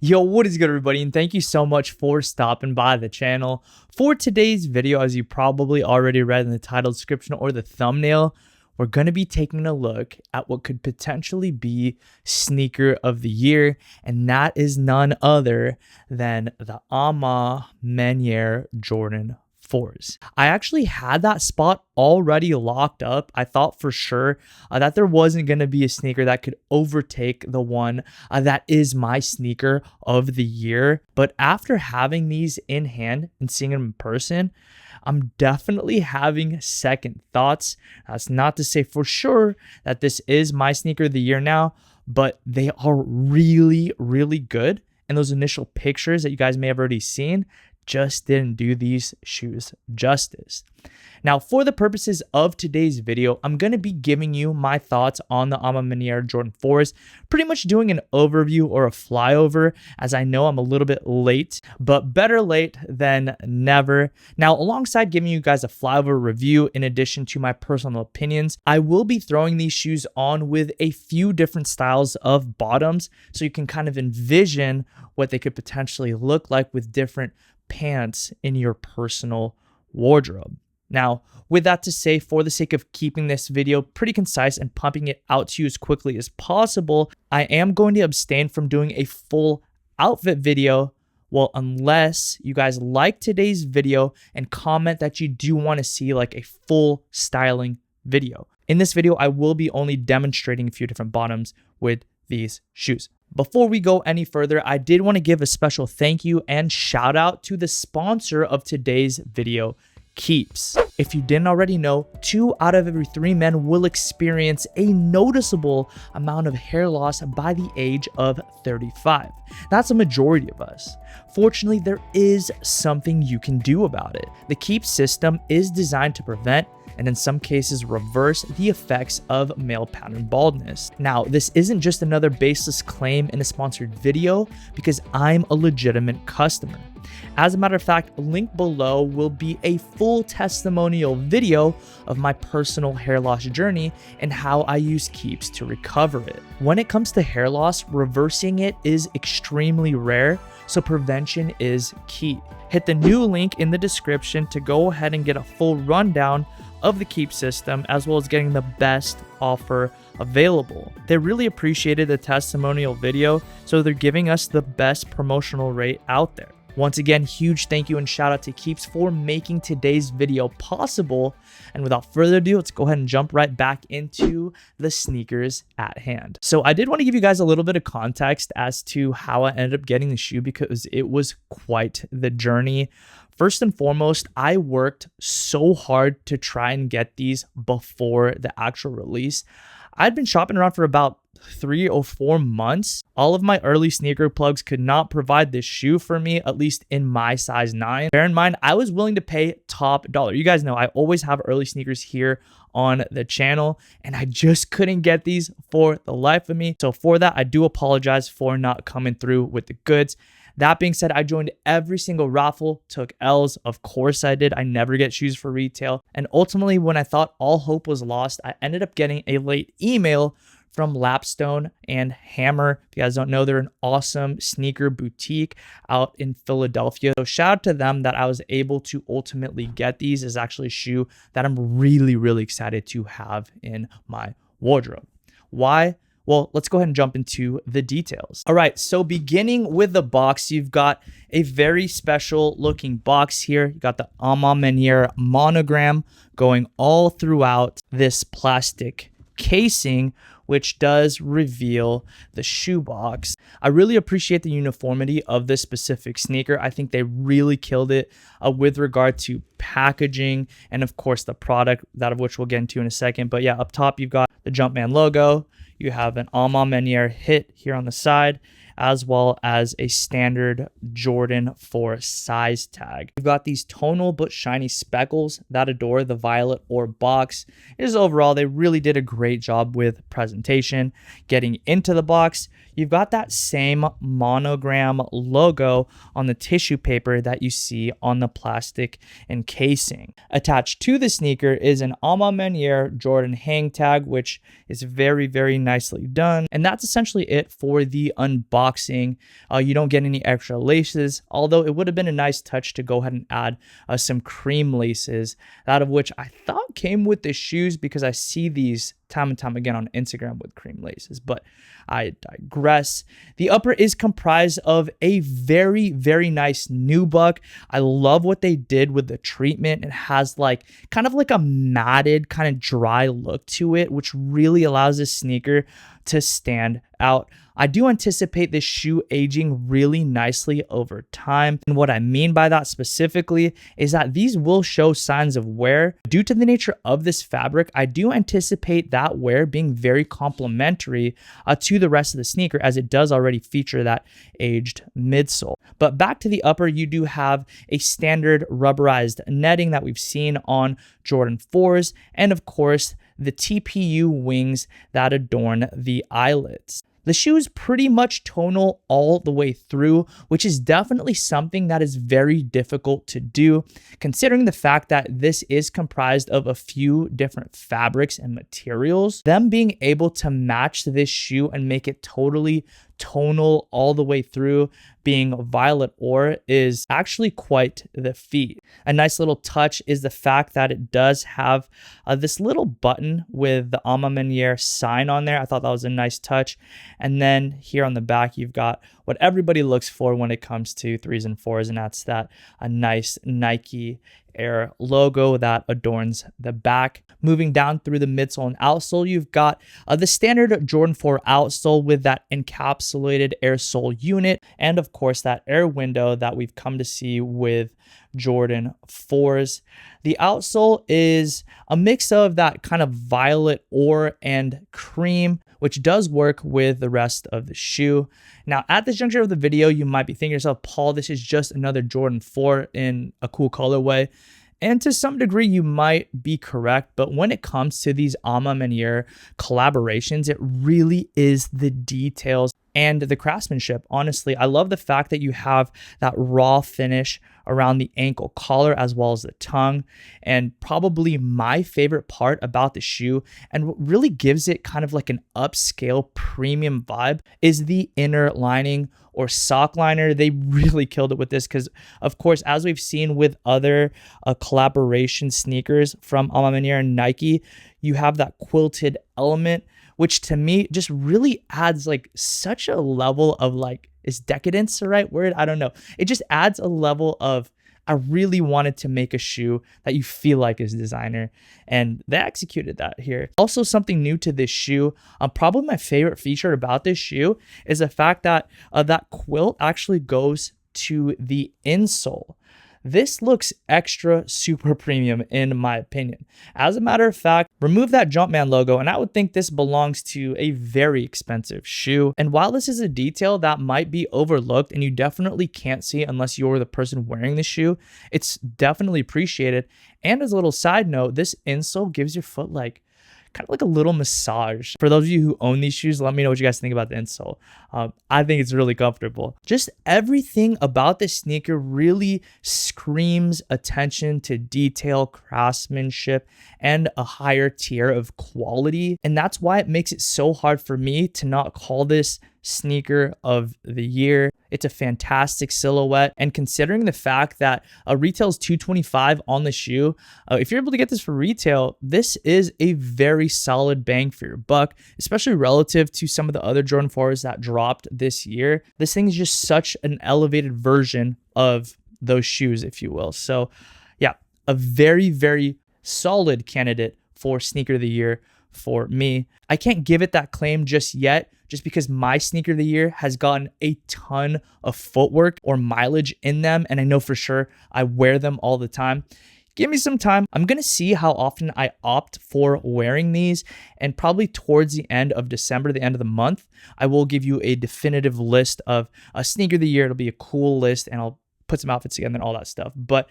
Yo, what is good, everybody? And thank you so much for stopping by the channel. For today's video, as you probably already read in the title description or the thumbnail, we're going to be taking a look at what could potentially be sneaker of the year, and that is none other than the A Ma Maniere Jordan 4s. I actually had that spot already locked up. I thought for sure that there wasn't going to be a sneaker that could overtake the one that is my sneaker of the year. But after having these in hand and seeing them in person, I'm definitely having second thoughts. That's not to say for sure that this is my sneaker of the year now, but they are really, really good. And those initial pictures that you guys may have already seen just didn't do these shoes justice. Now, for the purposes of today's video, I'm going to be giving you my thoughts on the A Ma Maniere Jordan 4s, pretty much doing an overview or a flyover, as I know I'm a little bit late, but better late than never. Now, alongside giving you guys a flyover review, in addition to my personal opinions, I will be throwing these shoes on with a few different styles of bottoms, so you can kind of envision what they could potentially look like with different pants in your personal wardrobe. Now, with that to say, for the sake of keeping this video pretty concise and pumping it out to you as quickly as possible, I am going to abstain from doing a full outfit video. Well, unless you guys like today's video and comment that you do want to see like a full styling video. In this video, I will be only demonstrating a few different bottoms with these shoes. Before we go any further, I did want to give a special thank you and shout out to the sponsor of today's video, Keeps. If you didn't already know, 2 out of every 3 men will experience a noticeable amount of hair loss by the age of 35. That's a majority of us. Fortunately, there is something you can do about it. The Keeps system is designed to prevent and in some cases reverse the effects of male pattern baldness. Now, this isn't just another baseless claim in a sponsored video because I'm a legitimate customer. As a matter of fact, a link below will be a full testimonial video of my personal hair loss journey and how I use Keeps to recover it. When it comes to hair loss, reversing it is extremely rare, so prevention is key. Hit the new link in the description to go ahead and get a full rundown of the Keep system, as well as getting the best offer available. They really appreciated the testimonial video, so they're giving us the best promotional rate out there. Once again, huge thank you and shout out to Keeps for making today's video possible. And without further ado, let's go ahead and jump right back into the sneakers at hand. So I did want to give you guys a little bit of context as to how I ended up getting the shoe because it was quite the journey. First and foremost, I worked so hard to try and get these before the actual release. I'd been shopping around for about 3 or 4 months. All of my early sneaker plugs could not provide this shoe for me, at least in my size 9. Bear in mind, I was willing to pay top dollar. You guys know I always have early sneakers here on the channel, and I just couldn't get these for the life of me. So for that, I do apologize for not coming through with the goods. That being said, I joined every single raffle, took L's. Of course I did. I never get shoes for retail. And ultimately, when I thought all hope was lost, I ended up getting a late email from Lapstone and Hammer. If you guys don't know, they're an awesome sneaker boutique out in Philadelphia. So shout out to them that I was able to ultimately get these. Is actually a shoe that I'm really, really excited to have in my wardrobe. Why? Well, let's go ahead and jump into the details. All right, so beginning with the box, you've got a very special looking box here. You got the A Ma Maniere monogram going all throughout this plastic casing, which does reveal the shoebox. I really appreciate the uniformity of this specific sneaker. I think they really killed it with regard to packaging and of course the product, that of which we'll get into in a second. But yeah, up top, you've got the Jumpman logo. You have an A Ma Maniere hit here on the side, as well as a standard Jordan 4 size tag. You've got these tonal but shiny speckles that adore the violet or box. Overall, they really did a great job with presentation. Getting into the box, you've got that same monogram logo on the tissue paper that you see on the plastic encasing. Attached to the sneaker is an A Ma Maniere Jordan hang tag, which is very, very nicely done. And that's essentially it for the unboxing boxing. You don't get any extra laces, although it would have been a nice touch to go ahead and add some cream laces, out of which I thought came with the shoes because I see these time and time again on Instagram with cream laces, but I digress. The upper is comprised of a very, very nice nubuck. I love what they did with the treatment. It has like kind of like a matted kind of dry look to it, which really allows this sneaker to stand out. I do anticipate this shoe aging really nicely over time. And what I mean by that specifically is that these will show signs of wear. Due to the nature of this fabric, I do anticipate that wear being very complementary to the rest of the sneaker, as it does already feature that aged midsole. But back to the upper, you do have a standard rubberized netting that we've seen on Jordan 4s, and of course, the TPU wings that adorn the eyelets. The shoe is pretty much tonal all the way through, which is definitely something that is very difficult to do, considering the fact that this is comprised of a few different fabrics and materials. Them being able to match this shoe and make it totally tonal all the way through, being violet ore, is actually quite the feat. A nice little touch is the fact that it does have this little button with the A Ma Maniere sign on there. I thought that was a nice touch. And then here on the back, you've got what everybody looks for when it comes to 3s and 4s, and that's that a nice Nike Air logo that adorns the back. Moving down through the midsole and outsole, you've got the standard Jordan 4 outsole with that encapsulated air sole unit, and of course that air window that we've come to see with Jordan 4s. The outsole is a mix of that kind of violet ore and cream, which does work with the rest of the shoe. Now, at this juncture of the video, you might be thinking to yourself, Paul, this is just another Jordan 4 in a cool colorway. And to some degree, you might be correct. But when it comes to these A Ma Maniere collaborations, it really is the details and the craftsmanship. Honestly, I love the fact that you have that raw finish around the ankle collar as well as the tongue. And probably my favorite part about the shoe, and what really gives it kind of like an upscale premium vibe, is the inner lining or sock liner. They really killed it with this because, of course, as we've seen with other collaboration sneakers from A Ma Maniere and Nike, you have that quilted element, which to me just really adds like such a level of like, is decadence the right word? I don't know. It just adds a level of, I really wanted to make a shoe that you feel like is designer, and they executed that here. Also, something new to this shoe, probably my favorite feature about this shoe is the fact that that quilt actually goes to the insole. This looks extra super premium in my opinion. As a matter of fact, remove that Jumpman logo and I would think this belongs to a very expensive shoe. And while this is a detail that might be overlooked and you definitely can't see unless you're the person wearing the shoe, it's definitely appreciated. And as a little side note, this insole gives your foot like kind of like a little massage. For those of you who own these shoes, let me know what you guys think about the insole. I think it's really comfortable. Just everything about this sneaker really screams attention to detail, craftsmanship, and a higher tier of quality. And that's why it makes it so hard for me to not call this sneaker of the year. It's a fantastic silhouette, and considering the fact that retails $225 on the shoe, if you're able to get this for retail, this is a very solid bang for your buck, especially relative to some of the other Jordan 4s that dropped this year. This thing is just such an elevated version of those shoes, if you will. So yeah, a very, very solid candidate for sneaker of the year for me. I can't give it that claim just yet, just because my sneaker of the year has gotten a ton of footwork or mileage in them, and I know for sure I wear them all the time. Give me some time. I'm going to see how often I opt for wearing these, and probably towards the end of December, the end of the month, I will give you a definitive list of a sneaker of the year. It'll be a cool list, and I'll put some outfits together and all that stuff. But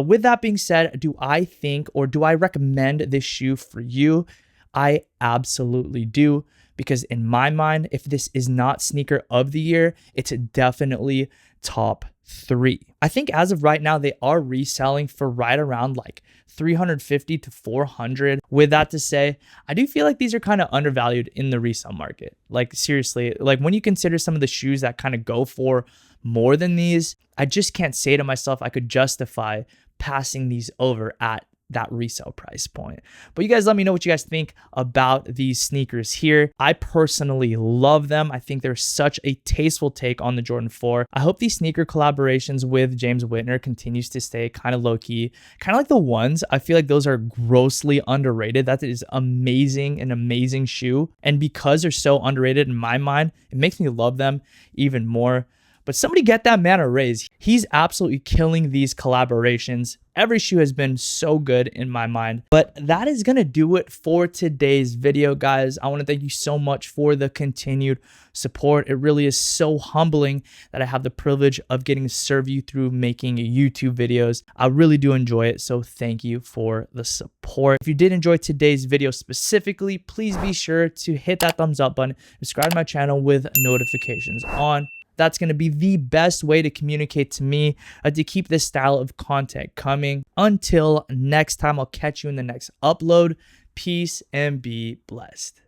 with that being said, do I think, or do I recommend this shoe for you? I absolutely do. because in my mind, if this is not sneaker of the year, it's definitely top 3. I think as of right now, they are reselling for right around like 350 to 400. With that to say, I do feel like these are kind of undervalued in the resale market. Like seriously, like when you consider some of the shoes that kind of go for more than these, I just can't say to myself I could justify passing these over at that resale price point. But you guys let me know what you guys think about these sneakers here. I personally love them. I think they're such a tasteful take on the Jordan 4. I hope these sneaker collaborations with James Whitmer continues to stay kind of low-key, kind of like the ones. I feel like those are grossly underrated. That is amazing, an amazing shoe. And because they're so underrated in my mind, it makes me love them even more. But somebody get that man a raise. He's absolutely killing these collaborations. Every shoe has been so good in my mind. But that is going to do it for today's video, guys. I want to thank you so much for the continued support. It really is so humbling that I have the privilege of getting to serve you through making YouTube videos. I really do enjoy it. So thank you for the support. If you did enjoy today's video specifically, please be sure to hit that thumbs up button, subscribe to my channel with notifications on. That's going to be the best way to communicate to me to keep this style of content coming. Until next time, I'll catch you in the next upload. Peace and be blessed.